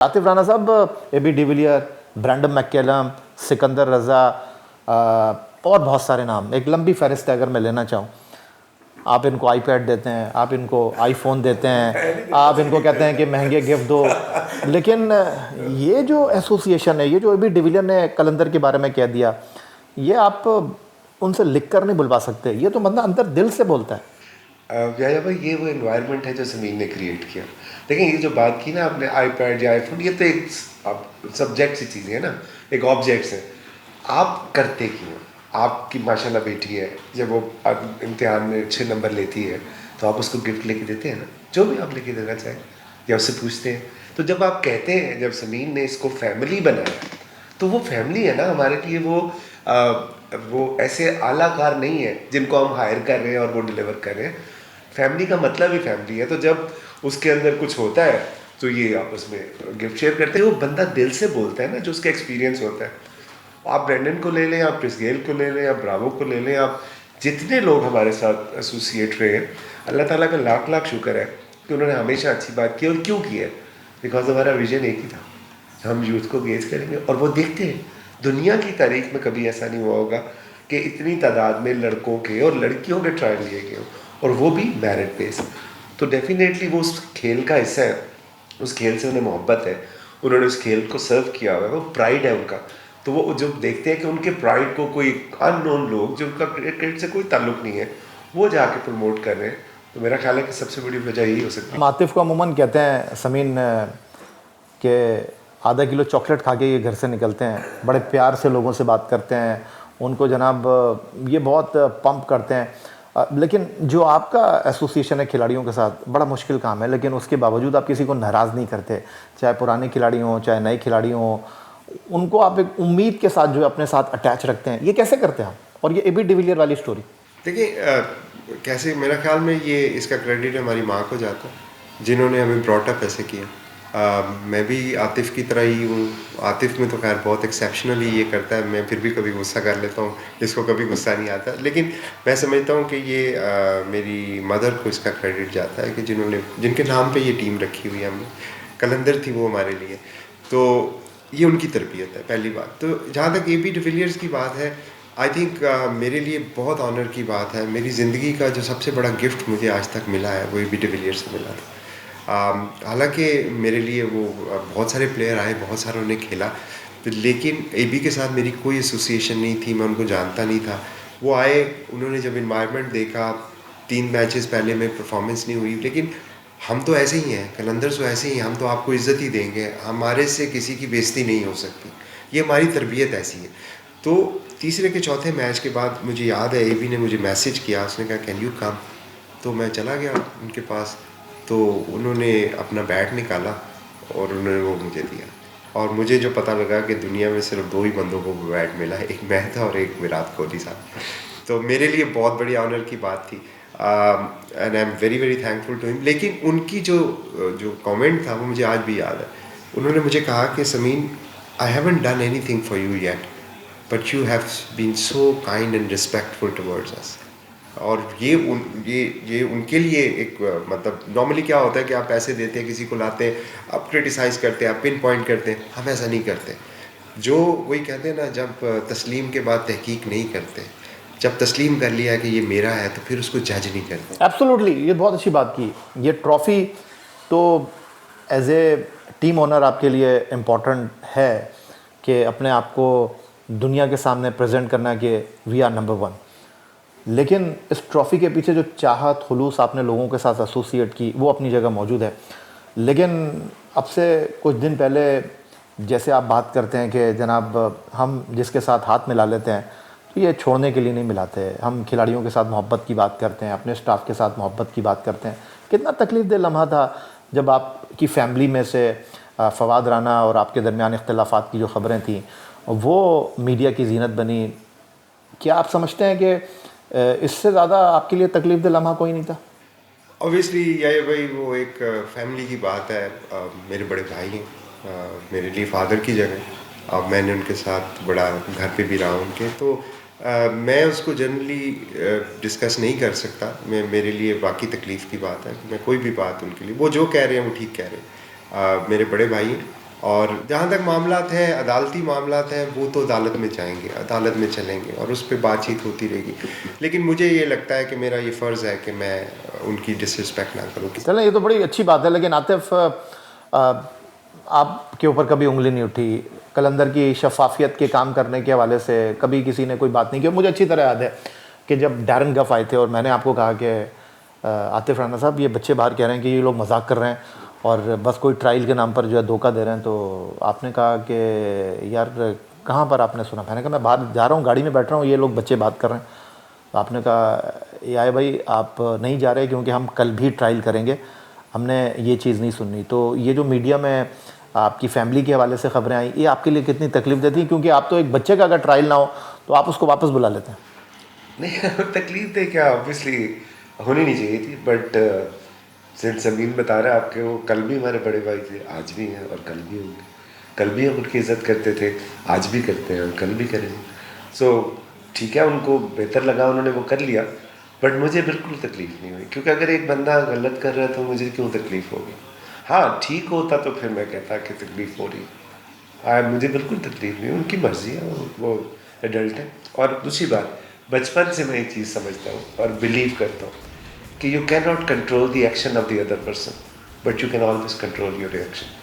आतिफ राना साहब, AB de Villiers, Brendon McCullum, Sikandar Raza और बहुत सारे नाम, एक लंबी फहरिस्त है अगर मैं लेना चाहूँ। आप इनको आईपैड देते हैं, आप इनको आईफोन देते हैं, आप इनको कहते हैं कि महंगे गिफ्ट दो, लेकिन ये जो एसोसिएशन है, ये जो एबी डिविलियर ने कलंदर के बारे में कह दिया, ये आप उनसे लिख कर नहीं बुलवा सकते। ये तो बंदा अंदर दिल से बोलता है। व्याया भाई, ये वो एनवायरनमेंट है जो ज़मीन ने क्रिएट किया। देखिए, ये जो बात की ना आपने आईपैड या आईफोन, ये तो एक सब्जेक्ट सी चीज़ें हैं ना, एक ऑब्जेक्ट्स हैं। आप करते क्यों? आपकी माशाल्लाह बेटी है, जब वो इम्तिहान में अच्छे नंबर लेती है तो आप उसको गिफ्ट लेके देते हैं ना, जो भी आप लेके देना चाहें, या उससे पूछते हैं। तो जब आप कहते हैं, जब ज़मीन ने इसको फैमिली बनाया, तो वो फैमिली है ना हमारे लिए। वो ऐसे आलाकार नहीं है जिनको हम हायर कर रहे हैं और वो डिलीवर कर रहे हैं। फैमिली का मतलब ही फैमिली है। तो जब उसके अंदर कुछ होता है तो ये आपस में गिफ्ट शेयर करते हैं। वो बंदा दिल से बोलता है ना, जो उसका एक्सपीरियंस होता है। आप ब्रेंडन को ले लें, आप क्रिस गेल को ले लें, आप ब्रावो को ले लें, आप जितने लोग हमारे साथ एसोसिएट रहे हैं, अल्लाह ताला का लाख लाख शुक्र है कि उन्होंने हमेशा अच्छी बात की। और क्यों की है? बिकॉज हमारा विजन एक ही था, हम यूथ को गेज करेंगे। और वो देखते हैं, दुनिया की तारीख में कभी ऐसा नहीं हुआ होगा कि इतनी तादाद में लड़कों के और लड़कियों के ट्रायल लिए गए हों, और वो भी मेरिट बेस। तो डेफिनेटली वो उस खेल का हिस्सा है, उस खेल से उन्हें मोहब्बत है, उन्होंने उस खेल को सर्व किया हुआ है, वो प्राइड है उनका। तो वो जो देखते हैं कि उनके प्राइड को कोई अननोन लोग, जो उनका क्रिकेट से कोई ताल्लुक नहीं है, वो जाके प्रमोट कर रहे हैं, तो मेरा ख्याल है कि सबसे बड़ी वजह यही हो सकती है। आतिफ को अमूमन कहते हैं समीन के आधा किलो चॉकलेट खा के ये घर से निकलते हैं, बड़े प्यार से लोगों से बात करते हैं, उनको जनाब ये बहुत पंप करते हैं। लेकिन जो आपका एसोसिएशन है खिलाड़ियों के साथ, बड़ा मुश्किल काम है, लेकिन उसके बावजूद आप किसी को नाराज़ नहीं करते, चाहे पुराने खिलाड़ी हों चाहे नए खिलाड़ी हों, उनको आप एक उम्मीद के साथ जो अपने साथ अटैच रखते हैं। ये कैसे करते हैं आप? और ये एबी डिविलियर वाली स्टोरी देखिए, कैसे, मेरा ख्याल में ये इसका क्रेडिट हमारी माँ को जाता है, जिन्होंने हमें ब्रॉटअप ऐसे किया। मैं भी आतिफ की तरह ही हूँ। आतिफ में तो खैर बहुत एक्सेप्शनली ये करता है, मैं फिर भी कभी गुस्सा कर लेता हूँ, इसको कभी गुस्सा नहीं आता। लेकिन मैं समझता हूँ कि ये मेरी मदर को इसका क्रेडिट जाता है कि जिनके नाम पे ये टीम रखी हुई है हमने। कलंदर थी वो हमारे लिए, तो ये उनकी तरबियत है, पहली बात। तो जहाँ तक एबी डिविलियर्स की बात है, आई थिंक मेरे लिए बहुत ऑनर की बात है। मेरी ज़िंदगी का जो सबसे बड़ा गिफ्ट मुझे आज तक मिला है, वो एबी डिविलियर्स से मिला था। हालांकि मेरे लिए वो बहुत सारे प्लेयर आए, बहुत सारों ने खेला, लेकिन एबी के साथ मेरी कोई एसोसिएशन नहीं थी, मैं उनको जानता नहीं था। वो आए, उन्होंने जब इन्वायरमेंट देखा, 3 मैचेस पहले में परफॉर्मेंस नहीं हुई, लेकिन हम तो ऐसे ही हैं, कलंदर तो ऐसे ही हैं, हम तो आपको इज़्ज़त ही देंगे, हमारे से किसी की बेइज्जती नहीं हो सकती, ये हमारी तरबियत ऐसी है। तो तीसरे के चौथे मैच के बाद मुझे याद है एबी ने मुझे मैसेज किया, उसने कहा कैन यू कम। तो मैं चला गया उनके पास, तो उन्होंने अपना बैट निकाला और उन्होंने वो मुझे दिया। और मुझे जो पता लगा कि दुनिया में सिर्फ 2 ही बंदों को बैट मिला है, एक मैं था और एक विराट कोहली साहब। तो मेरे लिए बहुत बड़ी ऑनर की बात थी, and I am very very thankful to him. लेकिन उनकी जो जो कमेंट था वो मुझे आज भी याद है। उन्होंने मुझे कहा कि Sameen, I haven't done anything for you yet, but you have been so kind and respectful towards us. और ये उनके लिए एक मतलब नॉर्मली क्या होता है कि आप पैसे देते हैं, किसी को लाते हैं, आप क्रिटिसाइज़ करते हैं, आप पिन पॉइंट करते हैं, हम ऐसा नहीं करते। जो वही कहते हैं ना, जब तस्लीम के बाद तहकीक नहीं करते, जब तस्लीम कर लिया कि ये मेरा है तो फिर उसको जज नहीं करते। एब्सोल्युटली, ये बहुत अच्छी बात की। ये ट्रॉफ़ी तो एज ए टीम ओनर आपके लिए इम्पोर्टेंट है कि अपने आप को दुनिया के सामने प्रेजेंट करना कि वी आर नंबर 1। लेकिन इस ट्रॉफ़ी के पीछे जो चाहत खुलूस आपने लोगों के साथ एसोसिएट की, वो अपनी जगह मौजूद है। लेकिन अब से कुछ दिन पहले जैसे आप बात करते हैं कि जनाब हम जिसके साथ हाथ मिला लेते हैं तो ये छोड़ने के लिए नहीं मिलाते। हम खिलाड़ियों के साथ मोहब्बत की बात करते हैं, अपने स्टाफ के साथ मोहब्बत की बात करते हैं। कितना तकलीफ़देह लम्हा था जब आपकी फ़ैमिली में से फ़वाद राना और आपके दरमियान इख्तिलाफ़ात की जो ख़बरें थीं वो मीडिया की ज़ीनत बनी। क्या आप समझते हैं कि इससे ज़्यादा आपके लिए तकलीफ़देह लम्हा कोई नहीं था? ऑब्वियसली ये भाई वो एक फैमिली की बात है। मेरे बड़े भाई हैं, मेरे लिए फादर की जगह। अब मैंने उनके साथ बड़ा घर पे भी रहा उनके, तो मैं उसको जनरली डिस्कस नहीं कर सकता। मेरे लिए बाकी तकलीफ़ की बात है, मैं कोई भी बात उनके लिए, वो जो कह रहे हैं वो ठीक कह रहे हैं। मेरे बड़े भाई हैं, और जहाँ तक मामलात हैं, अदालती मामलात हैं, वो तो अदालत में जाएंगे, अदालत में चलेंगे और उस पर बातचीत होती रहेगी। लेकिन मुझे ये लगता है कि मेरा ये फ़र्ज़ है कि मैं उनकी डिसरिस्पेक्ट ना करूँ। चलें, ये तो बड़ी अच्छी बात है, लेकिन आतिफ आपके ऊपर कभी उंगली नहीं उठी, कलंदर की शफाफियत के काम करने के हवाले से कभी किसी ने कोई बात नहीं की। मुझे अच्छी तरह याद है कि जब डैरन गफ आए थे और मैंने आपको कहा कि आतिफ राना साहब, ये बच्चे बाहर कह रहे हैं कि ये लोग मजाक कर रहे हैं और बस कोई ट्रायल के नाम पर जो है धोखा दे रहे हैं, तो आपने कहा कि यार कहाँ पर आपने सुना? मैंने कहा मैं बाहर जा रहा हूँ, गाड़ी में बैठ रहा हूँ, ये लोग बच्चे बात कर रहे हैं। तो आपने कहा यार भाई आप नहीं जा रहे क्योंकि हम कल भी ट्रायल करेंगे, हमने ये चीज़ नहीं सुननी। तो ये जो मीडिया में आपकी फैमिली के हवाले से खबरें आई, ये आपके लिए कितनी तकलीफ देती हैं? क्योंकि आप तो एक बच्चे का अगर ट्रायल ना हो तो आप उसको वापस बुला लेते हैं। नहीं तकलीफ दे क्या, ऑब्वियसली होनी नहीं चाहिए थी, बट सिंस समीन बता रहा है आपके, वो कल भी हमारे बड़े भाई थे, आज भी हैं और कल भी होंगे। कल भी हम उनकी इज़्ज़त करते थे, आज भी करते हैं और कल भी करेंगे। सो ठीक है, उनको बेहतर लगा, उन्होंने वो कर लिया, बट मुझे बिल्कुल तकलीफ़ नहीं हुई, क्योंकि अगर एक बंदा गलत कर रहा है तो मुझे क्यों तकलीफ़ होगी। हाँ ठीक होता तो फिर मैं कहता कि तकलीफ़ हो रही, मुझे बिल्कुल तकलीफ़ नहीं, उनकी मर्ज़ी है, वो एडल्ट है। और दूसरी बात, बचपन से मैं एक चीज़ समझता हूँ और बिलीव करता हूँ कि you can not control the action of the other person, but you can always control your reaction.